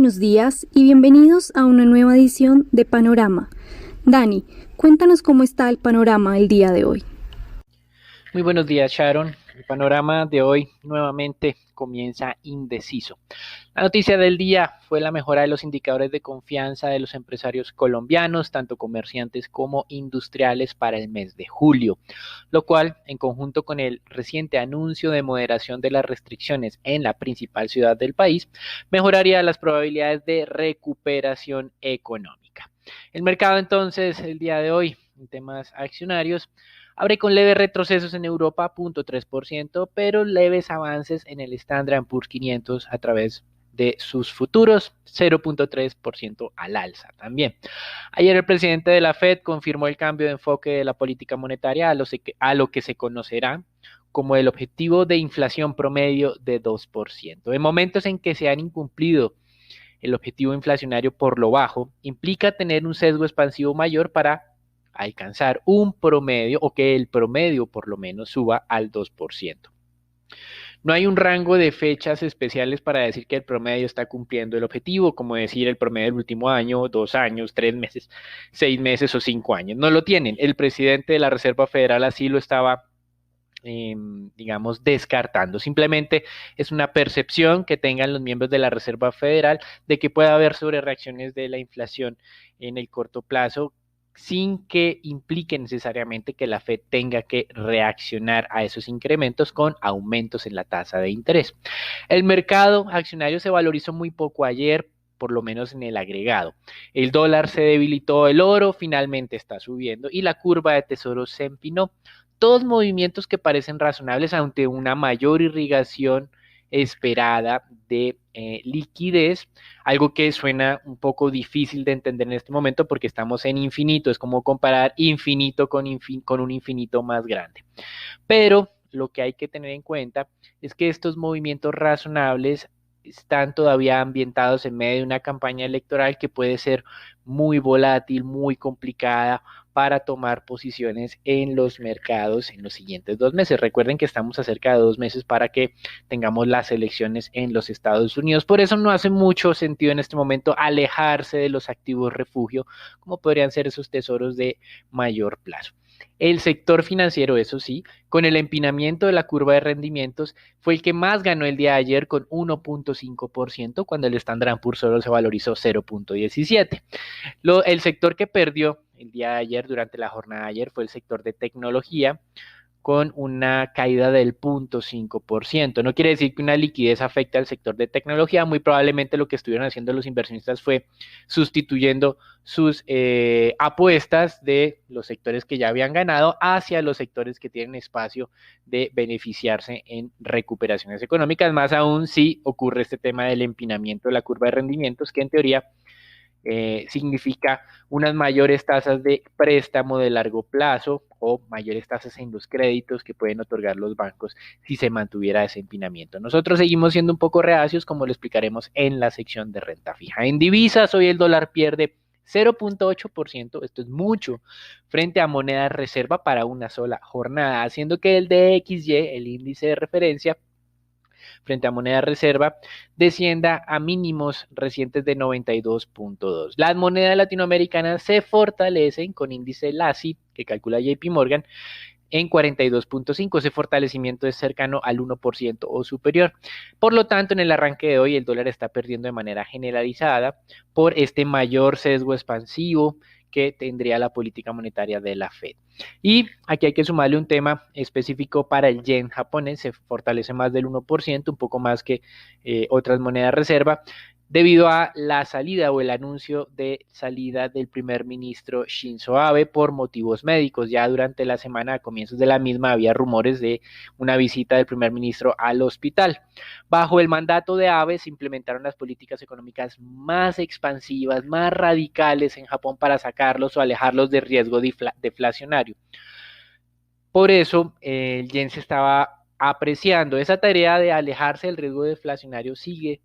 buenos días y bienvenidos a una nueva edición de Panorama. Dani, cuéntanos cómo está el panorama el día de hoy. Muy buenos días, Sharon. El panorama de hoy nuevamente comienza indeciso. La noticia del día fue la mejora de los indicadores de confianza de los empresarios colombianos, tanto comerciantes como industriales, para el mes de julio, lo cual, en conjunto con el reciente anuncio de moderación de las restricciones en la principal ciudad del país, mejoraría las probabilidades de recuperación económica. El mercado entonces, el día de hoy, en temas accionarios, abre con leves retrocesos en Europa, 0.3%, pero leves avances en el Standard & Poor's 500 a través de sus futuros, 0.3% al alza también. Ayer el presidente de la Fed confirmó el cambio de enfoque de la política monetaria a lo que se conocerá como el objetivo de inflación promedio de 2%. En momentos en que se han incumplido el objetivo inflacionario por lo bajo, implica tener un sesgo expansivo mayor para alcanzar un promedio o que el promedio por lo menos suba al 2%. No hay un rango de fechas especiales para decir que el promedio está cumpliendo el objetivo, como decir el promedio del último año, 2 años, 3 meses, 6 meses o 5 años. No lo tienen. El presidente de la Reserva Federal así lo estaba descartando. Simplemente es una percepción que tengan los miembros de la Reserva Federal de que pueda haber sobrereacciones de la inflación en el corto plazo, sin que implique necesariamente que la Fed tenga que reaccionar a esos incrementos con aumentos en la tasa de interés. El mercado accionario se valorizó muy poco ayer, por lo menos en el agregado. El dólar se debilitó, el oro finalmente está subiendo y la curva de tesoro se empinó. Todos movimientos que parecen razonables ante una mayor irrigación esperada de liquidez, algo que suena un poco difícil de entender en este momento porque estamos en infinito, es como comparar infinito con un infinito más grande. Pero lo que hay que tener en cuenta es que estos movimientos razonables están todavía ambientados en medio de una campaña electoral que puede ser muy volátil, muy complicada para tomar posiciones en los mercados en los siguientes 2 meses. Recuerden que estamos a cerca de 2 meses para que tengamos las elecciones en los Estados Unidos. Por eso no hace mucho sentido en este momento alejarse de los activos refugio, como podrían ser esos tesoros de mayor plazo. El sector financiero, eso sí, con el empinamiento de la curva de rendimientos, fue el que más ganó el día de ayer con 1.5%, cuando el Standard & Poor's solo se valorizó 0.17%. El sector que perdió el día de ayer, durante la jornada de ayer, fue el sector de tecnología, con una caída del 0.5%. No quiere decir que una liquidez afecte al sector de tecnología, muy probablemente lo que estuvieron haciendo los inversionistas fue sustituyendo sus apuestas de los sectores que ya habían ganado hacia los sectores que tienen espacio de beneficiarse en recuperaciones económicas, más aún si ocurre este tema del empinamiento de la curva de rendimientos, que en teoría significa unas mayores tasas de préstamo de largo plazo o mayores tasas en los créditos que pueden otorgar los bancos si se mantuviera ese empinamiento. Nosotros seguimos siendo un poco reacios, como lo explicaremos en la sección de renta fija. En divisas, hoy el dólar pierde 0.8%, esto es mucho, frente a moneda reserva para una sola jornada, haciendo que el DXY, el índice de referencia, frente a moneda reserva, descienda a mínimos recientes de 92.2. Las monedas latinoamericanas se fortalecen con índice LASI, que calcula JP Morgan, en 42.5. Ese fortalecimiento es cercano al 1% o superior. Por lo tanto, en el arranque de hoy, el dólar está perdiendo de manera generalizada por este mayor sesgo expansivo que tendría la política monetaria de la Fed. Y aquí hay que sumarle un tema específico para el yen japonés, se fortalece más del 1%, un poco más que otras monedas reserva, debido a la salida o el anuncio de salida del primer ministro Shinzo Abe por motivos médicos. Ya durante la semana, a comienzos de la misma, había rumores de una visita del primer ministro al hospital. Bajo el mandato de Abe se implementaron las políticas económicas más expansivas, más radicales en Japón para sacarlos o alejarlos de riesgo deflacionario. Por eso el yen se estaba apreciando. Esa tarea de alejarse del riesgo deflacionario sigue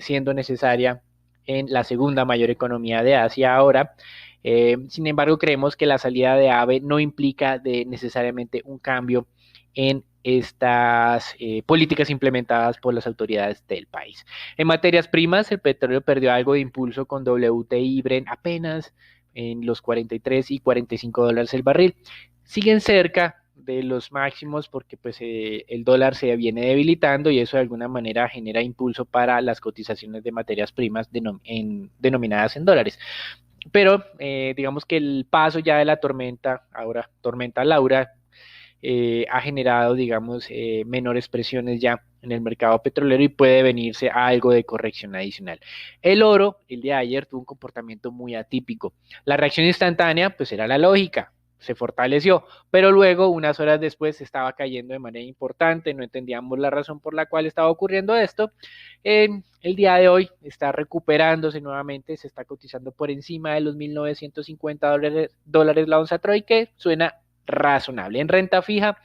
siendo necesaria en la segunda mayor economía de Asia ahora. Sin embargo, creemos que la salida de Abe no implica necesariamente un cambio en estas políticas implementadas por las autoridades del país. En materias primas, el petróleo perdió algo de impulso con WTI y Brent apenas en los 43 y 45 dólares el barril. Siguen cerca de los máximos porque pues el dólar se viene debilitando y eso de alguna manera genera impulso para las cotizaciones de materias primas denominadas en dólares. Pero digamos que el paso ya de la tormenta, ahora tormenta Laura, ha generado, digamos, menores presiones ya en el mercado petrolero y puede venirse a algo de corrección adicional. El oro, el de ayer, tuvo un comportamiento muy atípico. La reacción instantánea, pues era la lógica, se fortaleció, pero luego, unas horas después, estaba cayendo de manera importante, no entendíamos la razón por la cual estaba ocurriendo esto. El día de hoy está recuperándose nuevamente, se está cotizando por encima de los 1.950 dólares la onza Troy, que suena razonable. En renta fija,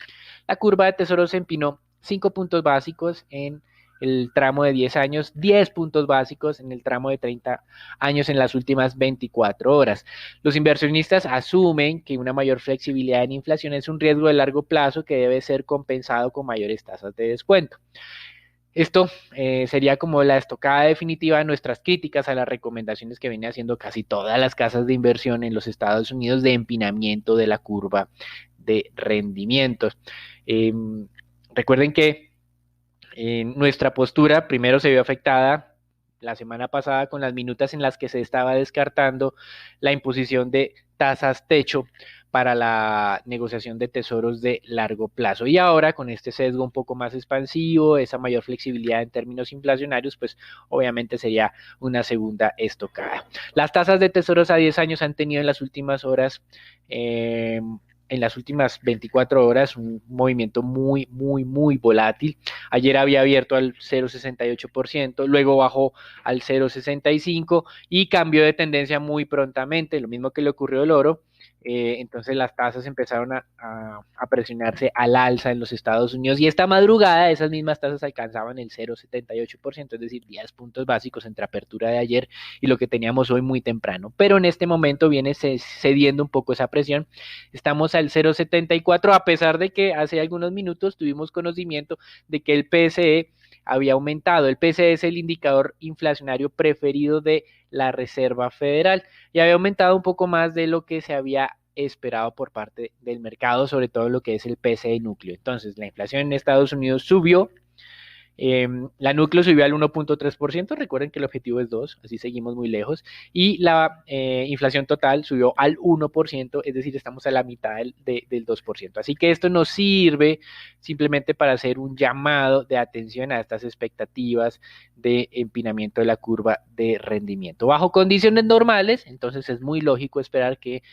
la curva de tesoros se empinó 5 puntos básicos en el tramo de 10 años, 10 puntos básicos en el tramo de 30 años en las últimas 24 horas. Los inversionistas asumen que una mayor flexibilidad en inflación es un riesgo de largo plazo que debe ser compensado con mayores tasas de descuento. Esto sería como la estocada definitiva de nuestras críticas a las recomendaciones que vienen haciendo casi todas las casas de inversión en los Estados Unidos de empinamiento de la curva de rendimientos. Recuerden que nuestra postura primero se vio afectada la semana pasada con las minutas en las que se estaba descartando la imposición de tasas techo para la negociación de tesoros de largo plazo. Y ahora con este sesgo un poco más expansivo, esa mayor flexibilidad en términos inflacionarios, pues obviamente sería una segunda estocada. Las tasas de tesoros a 10 años han tenido en las últimas horas en las últimas 24 horas un movimiento muy volátil. Ayer había abierto al 0,68%, luego bajó al 0,65% y cambió de tendencia muy prontamente, lo mismo que le ocurrió al oro. Entonces las tasas empezaron a presionarse al alza en los Estados Unidos y esta madrugada esas mismas tasas alcanzaban el 0,78%, es decir, 10 puntos básicos entre apertura de ayer y lo que teníamos hoy muy temprano. Pero en este momento viene cediendo un poco esa presión. Estamos al 0,74 a pesar de que hace algunos minutos tuvimos conocimiento de que el PCE había aumentado. El PCE es el indicador inflacionario preferido de la Reserva Federal y había aumentado un poco más de lo que se había esperado por parte del mercado, sobre todo lo que es el PCE núcleo. Entonces, la inflación en Estados Unidos subió. La núcleo subió al 1.3%, recuerden que el objetivo es 2, así seguimos muy lejos, y la inflación total subió al 1%, es decir, estamos a la mitad del 2%. Así que esto nos sirve simplemente para hacer un llamado de atención a estas expectativas de empinamiento de la curva de rendimiento. Bajo condiciones normales, entonces es muy lógico esperar que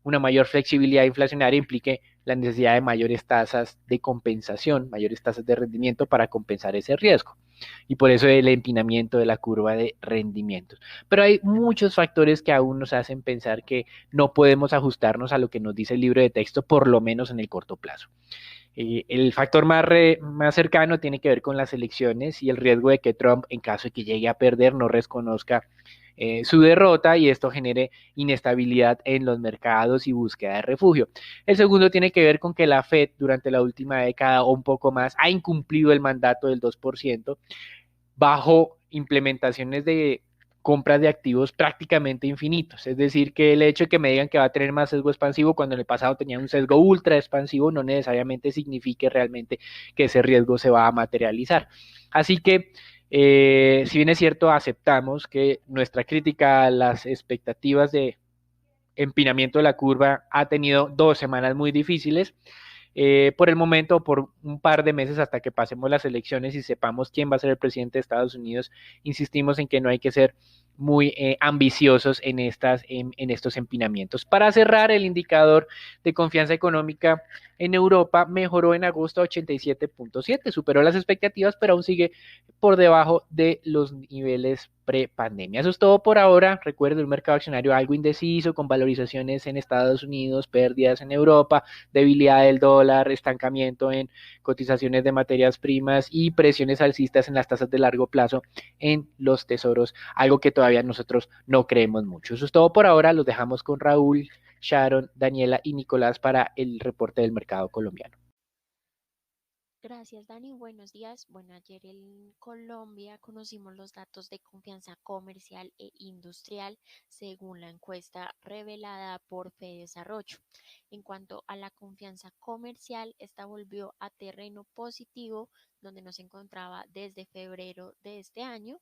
una mayor flexibilidad inflacionaria implique la necesidad de mayores tasas de compensación, mayores tasas de rendimiento para compensar ese riesgo. Y por eso el empinamiento de la curva de rendimientos. Pero hay muchos factores que aún nos hacen pensar que no podemos ajustarnos a lo que nos dice el libro de texto, por lo menos en el corto plazo. El factor más cercano tiene que ver con las elecciones y el riesgo de que Trump, en caso de que llegue a perder, no reconozca su derrota y esto genere inestabilidad en los mercados y búsqueda de refugio. El segundo tiene que ver con que la Fed durante la última década o un poco más ha incumplido el mandato del 2% bajo implementaciones de compras de activos prácticamente infinitos. Es decir, que el hecho de que me digan que va a tener más sesgo expansivo cuando en el pasado tenía un sesgo ultra expansivo no necesariamente signifique realmente que ese riesgo se va a materializar. Así que si bien es cierto, aceptamos que nuestra crítica a las expectativas de empinamiento de la curva ha tenido 2 semanas muy difíciles. Por el momento, por un par de meses hasta que pasemos las elecciones y sepamos quién va a ser el presidente de Estados Unidos, insistimos en que no hay que ser muy ambiciosos en estos empinamientos. Para cerrar, el indicador de confianza económica en Europa mejoró en agosto a 87.7, superó las expectativas, pero aún sigue por debajo de los niveles prepandemia. Eso es todo por ahora. Recuerden, un mercado accionario algo indeciso, con valorizaciones en Estados Unidos, pérdidas en Europa, debilidad del dólar, estancamiento en cotizaciones de materias primas y presiones alcistas en las tasas de largo plazo en los tesoros, algo que todavía nosotros no creemos mucho. Eso es todo por ahora. Los dejamos con Raúl, Sharon, Daniela y Nicolás para el reporte del mercado colombiano. Gracias, Dani. Buenos días. Bueno, ayer en Colombia conocimos los datos de confianza comercial e industrial según la encuesta revelada por Fedesarrollo. En cuanto a la confianza comercial, esta volvió a terreno positivo, donde nos encontraba desde febrero de este año.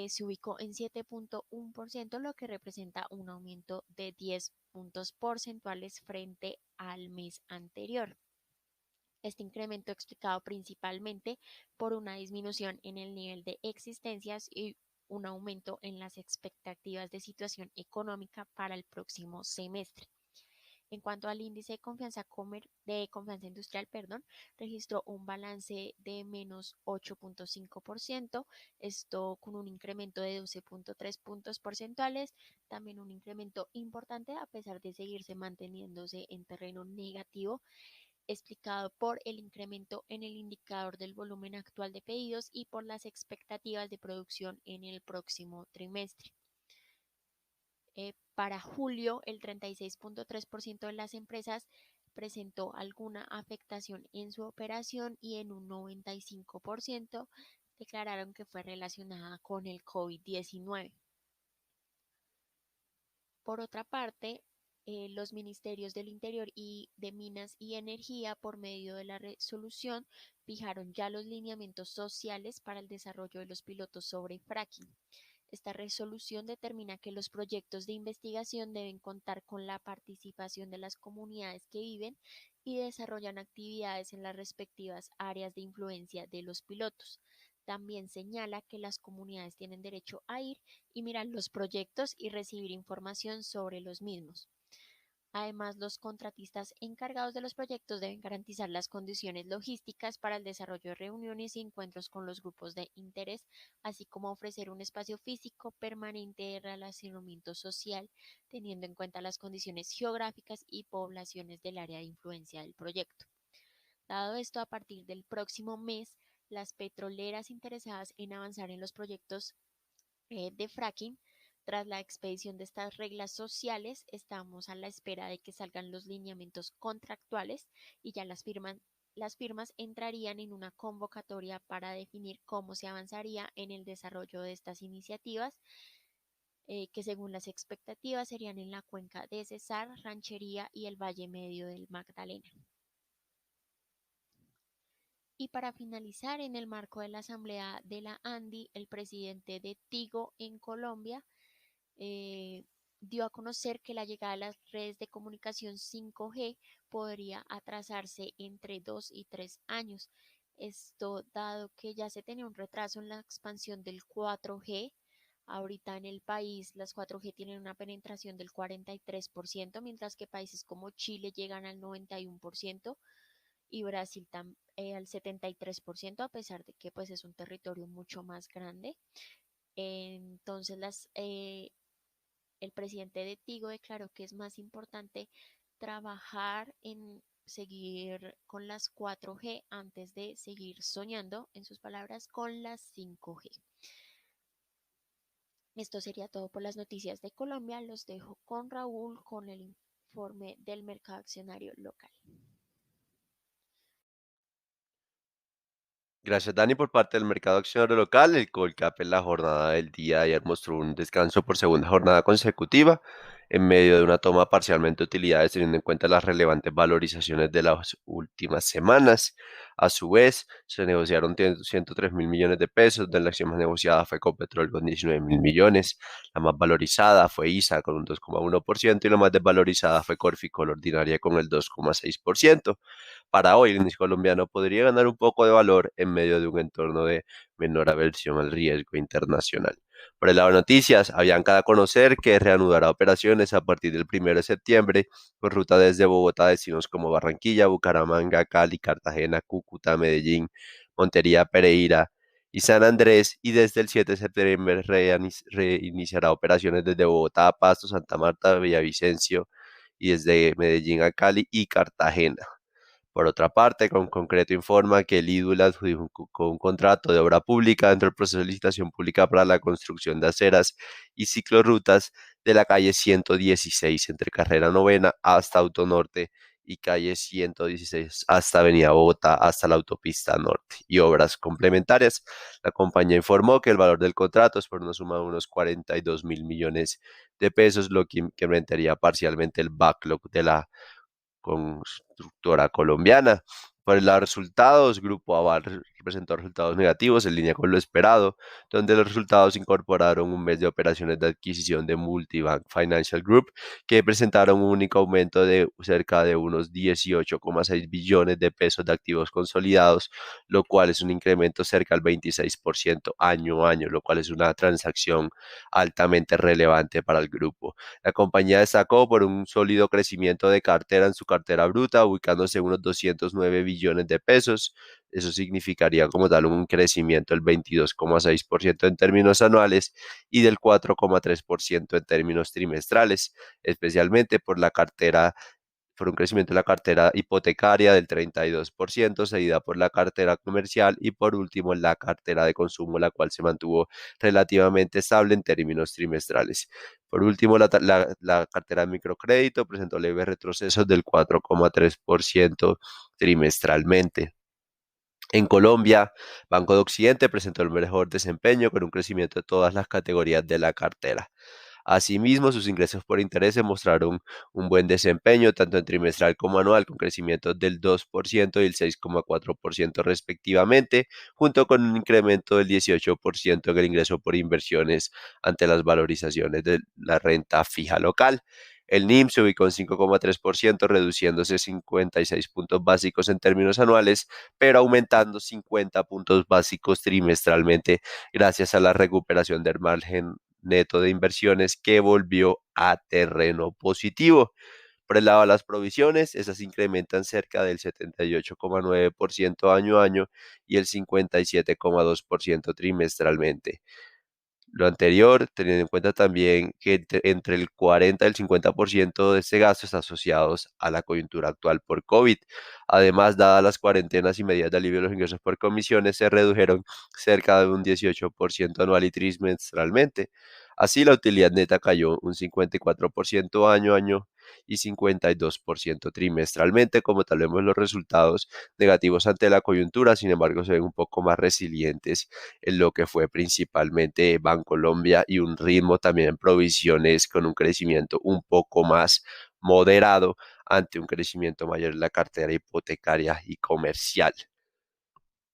Se ubicó en 7,1%, lo que representa un aumento de 10 puntos porcentuales frente al mes anterior. Este incremento explicado principalmente por una disminución en el nivel de existencias y un aumento en las expectativas de situación económica para el próximo semestre. En cuanto al índice de confianza industrial, registró un balance de menos 8,5%, esto con un incremento de 12,3 puntos porcentuales, también un incremento importante a pesar de seguirse manteniéndose en terreno negativo, explicado por el incremento en el indicador del volumen actual de pedidos y por las expectativas de producción en el próximo trimestre. Para julio, el 36,3% de las empresas presentó alguna afectación en su operación y en un 95% declararon que fue relacionada con el COVID-19. Por otra parte, los ministerios del Interior y de Minas y Energía, por medio de la resolución, fijaron ya los lineamientos sociales para el desarrollo de los pilotos sobre fracking. Esta resolución determina que los proyectos de investigación deben contar con la participación de las comunidades que viven y desarrollan actividades en las respectivas áreas de influencia de los pilotos. También señala que las comunidades tienen derecho a ir y mirar los proyectos y recibir información sobre los mismos. Además, los contratistas encargados de los proyectos deben garantizar las condiciones logísticas para el desarrollo de reuniones y encuentros con los grupos de interés, así como ofrecer un espacio físico permanente de relacionamiento social, teniendo en cuenta las condiciones geográficas y poblaciones del área de influencia del proyecto. Dado esto, a partir del próximo mes, las petroleras interesadas en avanzar en los proyectos de fracking, tras la expedición de estas reglas sociales, estamos a la espera de que salgan los lineamientos contractuales y ya las firmas entrarían en una convocatoria para definir cómo se avanzaría en el desarrollo de estas iniciativas, que según las expectativas serían en la cuenca de Cesar, Ranchería y el Valle Medio del Magdalena. Y para finalizar, en el marco de la Asamblea de la ANDI, el presidente de Tigo en Colombia dio a conocer que la llegada de las redes de comunicación 5G podría atrasarse entre 2 y 3 años. Esto dado que ya se tenía un retraso en la expansión del 4G. Ahorita en el país las 4G tienen una penetración del 43%, mientras que países como Chile llegan al 91% y Brasil al 73%, a pesar de que pues es un territorio mucho más grande. Entonces el presidente de Tigo declaró que es más importante trabajar en seguir con las 4G antes de seguir soñando, en sus palabras, con las 5G. Esto sería todo por las noticias de Colombia. Los dejo con Raúl con el informe del mercado accionario local. Gracias, Dani, por parte del mercado accionario local. El Colcap en la jornada del día de ayer mostró un descanso por segunda jornada consecutiva en medio de una toma parcialmente de utilidades teniendo en cuenta las relevantes valorizaciones de las últimas semanas. A su vez, se negociaron 103 mil millones de pesos, donde la acción más negociada fue Ecopetrol con 19 mil millones. La más valorizada fue ISA con un 2,1% y la más desvalorizada fue Corficol Ordinaria con el 2,6%. Para hoy, el índice colombiano podría ganar un poco de valor en medio de un entorno de menor aversión al riesgo internacional. Por el lado de noticias, Avianca da a conocer que reanudará operaciones a partir del 1 de septiembre con ruta desde Bogotá a destinos como Barranquilla, Bucaramanga, Cali, Cartagena, Cúcuta, Medellín, Montería, Pereira y San Andrés, y desde el 7 de septiembre reiniciará operaciones desde Bogotá a Pasto, Santa Marta, Villavicencio y desde Medellín a Cali y Cartagena. Por otra parte, con concreto informa que el IDU le adjudicó un contrato de obra pública dentro del proceso de licitación pública para la construcción de aceras y ciclorrutas de la calle 116 entre Carrera Novena hasta Autonorte y calle 116 hasta Avenida Bogotá, hasta la autopista norte y obras complementarias. La compañía informó que el valor del contrato es por una suma de unos 42.000 millones de pesos, lo que incrementaría parcialmente el backlog de la constructora colombiana. Por el lado de resultados, Grupo Aval presentó resultados negativos en línea con lo esperado, donde los resultados incorporaron un mes de operaciones de adquisición de Multibank Financial Group, que presentaron un único aumento de cerca de unos 18,6 billones de pesos de activos consolidados, lo cual es un incremento cerca del 26% año a año, lo cual es una transacción altamente relevante para el grupo. La compañía destacó por un sólido crecimiento de cartera en su cartera bruta, ubicándose en unos 209 billones de pesos. Eso significaría como tal un crecimiento del 22,6% en términos anuales y del 4,3% en términos trimestrales, especialmente por un crecimiento de la cartera hipotecaria del 32%, seguida por la cartera comercial y por último la cartera de consumo, la cual se mantuvo relativamente estable en términos trimestrales. Por último, la cartera de microcrédito presentó leves retrocesos del 4,3% trimestralmente. En Colombia, Banco de Occidente presentó el mejor desempeño con un crecimiento de todas las categorías de la cartera. Asimismo, sus ingresos por intereses mostraron un buen desempeño tanto en trimestral como anual, con crecimientos del 2% y el 6,4% respectivamente, junto con un incremento del 18% en el ingreso por inversiones ante las valorizaciones de la renta fija local. El NIM se ubicó en 5,3%, reduciéndose 56 puntos básicos en términos anuales, pero aumentando 50 puntos básicos trimestralmente gracias a la recuperación del margen neto de inversiones que volvió a terreno positivo. Por el lado de las provisiones, esas incrementan cerca del 78,9% año a año y el 57,2% trimestralmente. Lo anterior, teniendo en cuenta también que entre el 40 y el 50% de este gasto está asociado a la coyuntura actual por COVID. Además, dadas las cuarentenas y medidas de alivio de los ingresos por comisiones, se redujeron cerca de un 18% anual y trimestralmente. Así, la utilidad neta cayó un 54% año a año y 52% trimestralmente. Como tal, vemos los resultados negativos ante la coyuntura, sin embargo, se ven un poco más resilientes en lo que fue principalmente Bancolombia y un ritmo también en provisiones con un crecimiento un poco más moderado ante un crecimiento mayor en la cartera hipotecaria y comercial.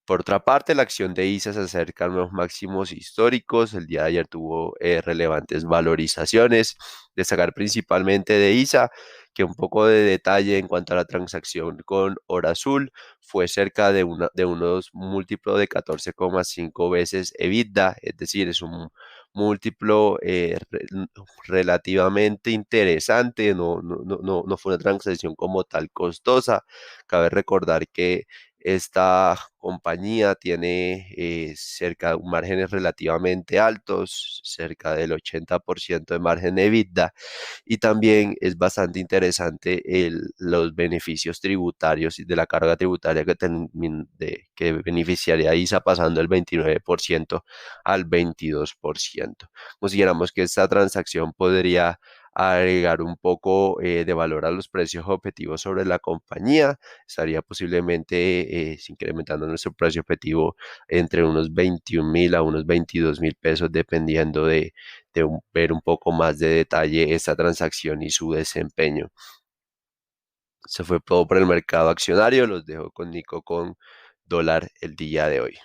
Por otra parte, la acción de ISA se acerca a nuevos máximos históricos. El día de ayer tuvo relevantes valorizaciones. Destacar principalmente de ISA, que un poco de detalle en cuanto a la transacción con Hora Azul fue cerca de unos múltiplos de 14,5 veces EBITDA, es decir, es un múltiplo relativamente interesante. No fue una transacción como tal costosa. Cabe recordar que esta compañía tiene cerca de márgenes relativamente altos, cerca del 80% de margen de EBITDA, y también es bastante interesante los beneficios tributarios y de la carga tributaria que beneficiaría a ISA pasando del 29% al 22%. Consideramos que esta transacción podría agregar un poco de valor a los precios objetivos sobre la compañía. Estaría posiblemente incrementando nuestro precio objetivo entre unos 21.000 a unos 22.000 pesos, dependiendo de ver un poco más de detalle esta transacción y su desempeño. Se fue todo por el mercado accionario. Los dejo con Nico con dólar el día de hoy.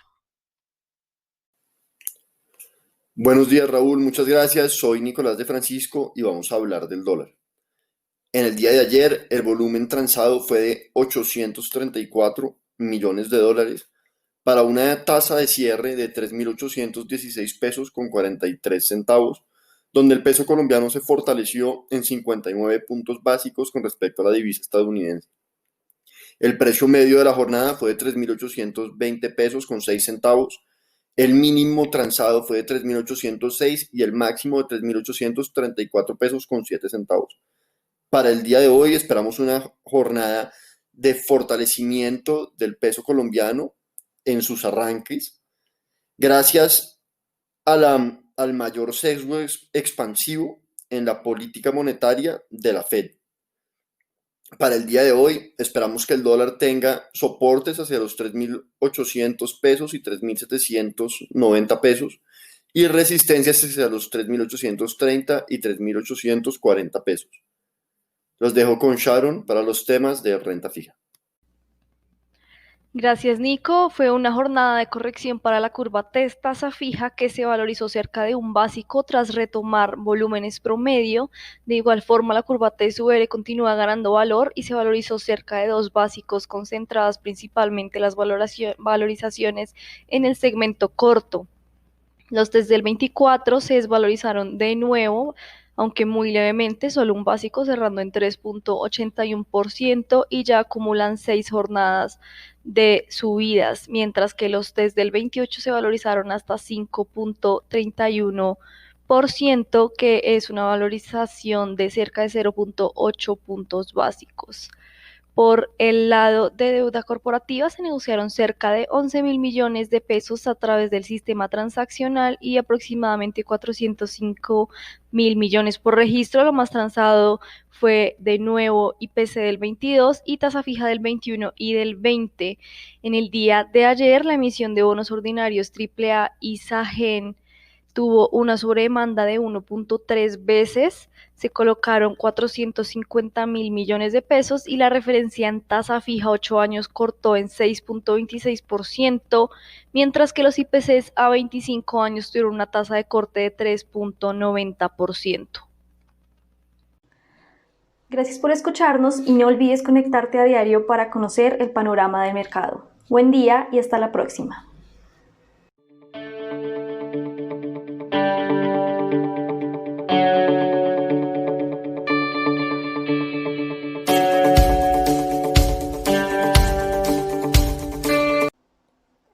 Buenos días, Raúl, muchas gracias. Soy Nicolás de Francisco y vamos a hablar del dólar. En el día de ayer, el volumen transado fue de 834 millones de dólares para una tasa de cierre de 3.816 pesos con 43 centavos, donde el peso colombiano se fortaleció en 59 puntos básicos con respecto a la divisa estadounidense. El precio medio de la jornada fue de 3.820 pesos con 6 centavos. El mínimo transado fue de 3.806 y el máximo de 3.834 pesos con 7 centavos. Para el día de hoy esperamos una jornada de fortalecimiento del peso colombiano en sus arranques, gracias al mayor sesgo expansivo en la política monetaria de la Fed. Para el día de hoy esperamos que el dólar tenga soportes hacia los 3.800 pesos y 3.790 pesos y resistencias hacia los 3.830 y 3.840 pesos. Los dejo con Sharon para los temas de renta fija. Gracias, Nico. Fue una jornada de corrección para la curva tasa fija que se valorizó cerca de un básico tras retomar volúmenes promedio. De igual forma, la curva TSUR continúa ganando valor y se valorizó cerca de 2 básicos, concentradas principalmente las valorizaciones en el segmento corto. Los desde el 24 se desvalorizaron de nuevo, aunque muy levemente, solo un básico cerrando en 3.81% y ya acumulan 6 jornadas de subidas, mientras que los desde el 28 se valorizaron hasta 5.31%, que es una valorización de cerca de 0.8 puntos básicos. Por el lado de deuda corporativa se negociaron cerca de 11.000 millones de pesos a través del sistema transaccional y aproximadamente 405.000 millones por registro. Lo más transado fue de nuevo IPC del 22 y tasa fija del 21 y del 20. En el día de ayer, la emisión de bonos ordinarios AAA y SAGEN tuvo una sobredemanda de 1.3 veces, se colocaron 450.000 millones de pesos y la referencia en tasa fija 8 años cortó en 6.26%, mientras que los IPCs a 25 años tuvieron una tasa de corte de 3.90%. Gracias por escucharnos y no olvides conectarte a diario para conocer el panorama del mercado. Buen día y hasta la próxima.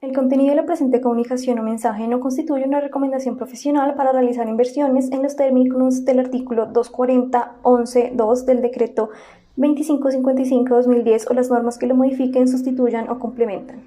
El contenido de la presente comunicación o mensaje no constituye una recomendación profesional para realizar inversiones en los términos del artículo 240.11.2 del decreto 2555/2010 o las normas que lo modifiquen, sustituyan o complementan.